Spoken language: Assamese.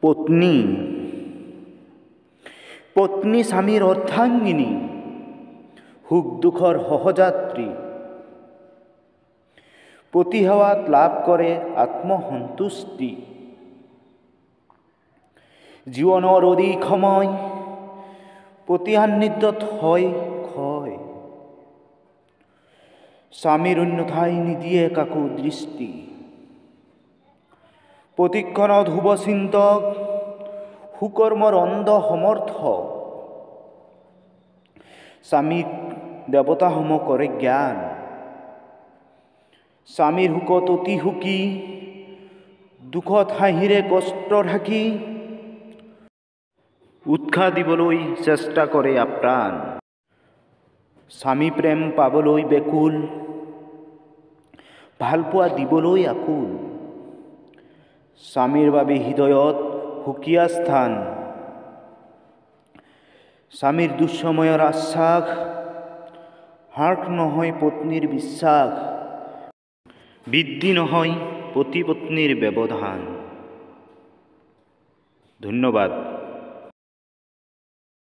পত্নী পত্নী স্বামীৰ অৰ্ধাঙ্গিনী, সুখ দুখৰ সহযাত্ৰী। পতি সেৱাত লাভ কৰে আত্মসন্তুষ্টি। জীৱনৰ অধিক সময় পতি সান্নিধ্যত হয় ক্ষয়। স্বামীৰ অন্যথাই নিদিয়ে কাকো দৃষ্টি। প্ৰতিক্ষণত শুভচিন্তক, সুকৰ্মৰ অন্ধ সমৰ্থক। স্বামীক দেৱতাসম কৰে জ্ঞান। স্বামীৰ সুখত অতি সুখী, দুখত হাঁহিৰে কষ্ট ঢাকি। উৎসাহ দিবলৈ চেষ্টা কৰে আপ্ৰাণ। স্বামী প্ৰেম পাবলৈ বেকুল, ভালপোৱা দিবলৈ আকুল। স্বামীৰ বাবে হৃদয়ত সুকীয়া স্থান। স্বামীৰ দুঃসময়ৰ আশ্বাস, হ্ৰাস নহয় পত্নীৰ বিশ্বাস। বৃদ্ধি নহয় পতি পত্নীৰ ব্যৱধান। ধন্যবাদ।